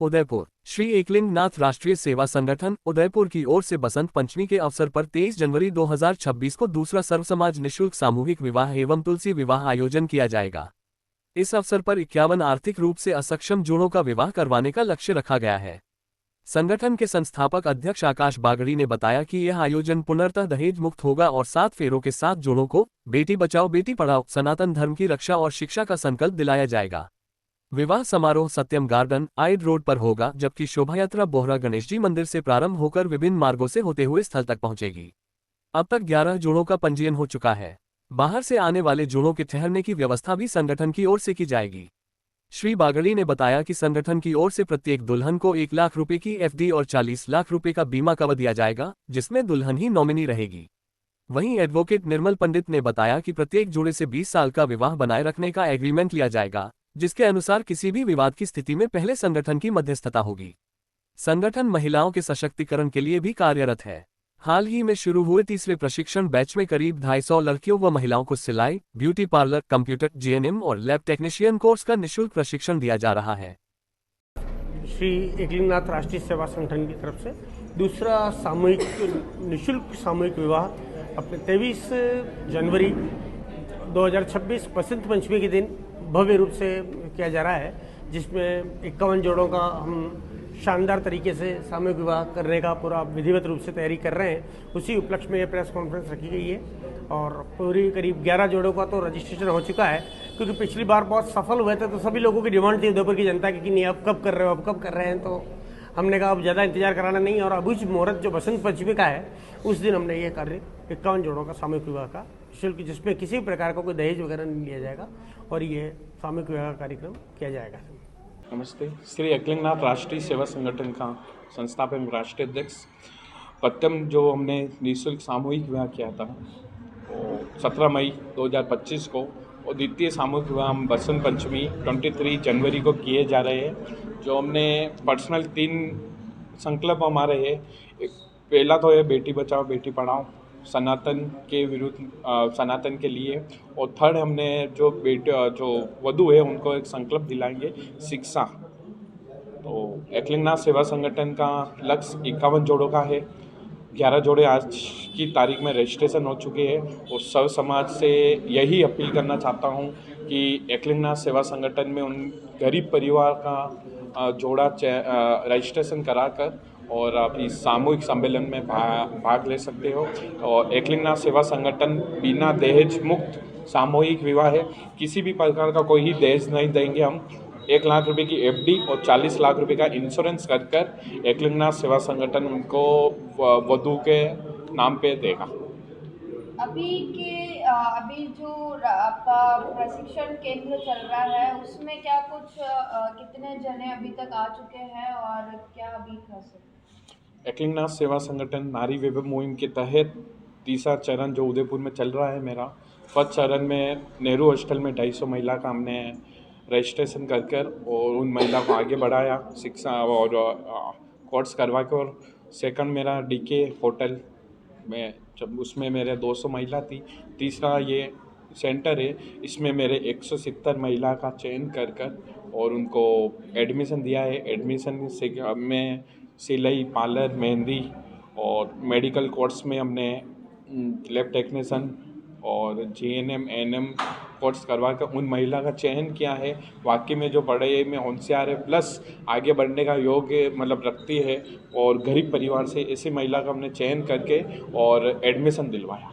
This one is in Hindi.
उदयपुर। श्री एकलिंगनाथ राष्ट्रीय सेवा संगठन उदयपुर की ओर से बसंत पंचमी के अवसर पर 23 जनवरी 2026 को दूसरा सर्वसमाज निःशुल्क सामूहिक विवाह एवं तुलसी विवाह आयोजन किया जाएगा। इस अवसर पर 51 आर्थिक रूप से असक्षम जोड़ों का विवाह करवाने का लक्ष्य रखा गया है। संगठन के संस्थापक अध्यक्ष आकाश बागड़ी ने बताया कि यह आयोजन पूर्णतः दहेज मुक्त होगा और 7 फेरों के साथ जोड़ों को बेटी बचाओ बेटी पढ़ाओ सनातन धर्म की रक्षा और शिक्षा का संकल्प दिलाया जाएगा। विवाह समारोह सत्यम गार्डन आइड रोड पर होगा, जबकि शोभायात्रा बोहरा गणेश जी मंदिर से प्रारंभ होकर विभिन्न मार्गों से होते हुए स्थल तक पहुंचेगी। अब तक 11 जोड़ों का पंजीयन हो चुका है। बाहर से आने वाले जोड़ों के ठहरने की व्यवस्था भी संगठन की ओर से की जाएगी। श्री बागड़ी ने बताया कि संगठन की ओर से प्रत्येक दुल्हन को 1 लाख रुपए की एफडी और 40 लाख रुपए का बीमा कवर दिया जाएगा, जिसमें दुल्हन ही नॉमिनी रहेगी। वहीं एडवोकेट निर्मल पंडित ने बताया कि प्रत्येक जोड़े से 20 साल का विवाह बनाए रखने का एग्रीमेंट लिया जाएगा, जिसके अनुसार किसी भी विवाद की स्थिति में पहले संगठन की मध्यस्थता होगी। संगठन महिलाओं के सशक्तिकरण के लिए भी कार्यरत है। हाल ही में शुरू हुए तीसरे प्रशिक्षण बैच में करीब 250 लड़कियों व महिलाओं को सिलाई, ब्यूटी पार्लर, कंप्यूटर, जीएनएम और लैब टेक्नीशियन कोर्स का निःशुल्क प्रशिक्षण दिया जा रहा है। श्री एकलिंगनाथ राष्ट्रीय सेवा संगठन की तरफ से दूसरा निःशुल्क सामूहिक विवाह अपने 23 जनवरी 2026 बसंत पंचमी के दिन भव्य रूप से किया जा रहा है, जिसमें 51 जोड़ों का हम शानदार तरीके से सामूहिक विवाह करने का पूरा विधिवत रूप से तैयारी कर रहे हैं। उसी उपलक्ष्य में ये प्रेस कॉन्फ्रेंस रखी गई है और पूरी करीब 11 जोड़ों का तो रजिस्ट्रेशन हो चुका है, क्योंकि पिछली बार बहुत सफल हुए थे तो सभी लोगों की डिमांड थी उदयपुर की जनता की कि नहीं अब कब कर रहे हो, अब कब कर रहे हैं। तो हमने कहा अब ज़्यादा इंतजार कराना नहीं, और अभी मुहूर्त जो बसंत पंचमी का है उस दिन हमने ये कार्य 51 जोड़ों का सामूहिक विवाह का शुल्क, जिसमें किसी भी प्रकार का कोई दहेज वगैरह नहीं लिया जाएगा, और ये सामूहिक विवाह कार्यक्रम किया जाएगा। नमस्ते। श्री एकलिंगनाथ राष्ट्रीय सेवा संगठन का संस्थापक राष्ट्रीय अध्यक्ष। प्रथम जो हमने निःशुल्क सामूहिक विवाह किया था वो 17 मई 2025 को, और द्वितीय सामूहिक विवाह हम बसंत पंचमी 23 जनवरी को किए जा रहे हैं। जो हमने पर्सनल 3 संकल्प हमारे हैं, एक पहला तो है बेटी बचाओ बेटी पढ़ाओ सनातन के विरुद्ध सनातन के लिए, और थर्ड हमने जो वधू है उनको एक संकल्प दिलाएंगे शिक्षा। तो एकलिंगनाथ सेवा संगठन का लक्ष्य 51 जोड़ों का है। 11 जोड़े आज की तारीख में रजिस्ट्रेशन हो चुके हैं, और सर्व समाज से यही अपील करना चाहता हूं कि एकलिंगनाथ सेवा संगठन में उन गरीब परिवार का जोड़ा रजिस्ट्रेशन कराकर और आप इस सामूहिक सम्मेलन में भाग ले सकते हो। और एकलिंगनाथ सेवा संगठन बिना दहेज मुक्त सामूहिक विवाह है। किसी भी प्रकार का कोई ही दहेज नहीं देंगे हम। 1 लाख रुपए की एफडी और 40 लाख रुपए का इंश्योरेंस कर एकलिंगनाथ सेवा संगठन उनको वधू के नाम पे देगा। अभी जो आपका प्रशिक्षण केंद्र चल रहा है उसमें क्या कुछ कितने जने अभी तक आ चुके हैं और क्या अभी प्रोसेस? एकलिंगनाथ सेवा संगठन नारी वैभव मुहिम के तहत तीसरा चरण जो उदयपुर में चल रहा है मेरा, फर्स्ट चरण में नेहरू हॉस्टल में 250 महिला का हमने रजिस्ट्रेशन कर और उन महिला को आगे बढ़ाया शिक्षा और कोर्स करवा के, और सेकंड मेरा डीके होटल में जब उसमें मेरे 200 महिला थी। तीसरा ये सेंटर है, इसमें मेरे 170 महिला का चयन कर और उनको एडमिशन दिया है। एडमिशन से में सिलाई, पार्लर, मेहंदी और मेडिकल कोर्स में हमने लैब टेक्नीशियन और जीएनएम एएनएम कोर्स करवा कर उन महिला का चयन किया है। वाकई में जो पढ़ाई में होशियार है प्लस आगे बढ़ने का योग्य रखती है, और गरीब परिवार से ऐसी महिला का हमने चयन करके और एडमिशन दिलवाया।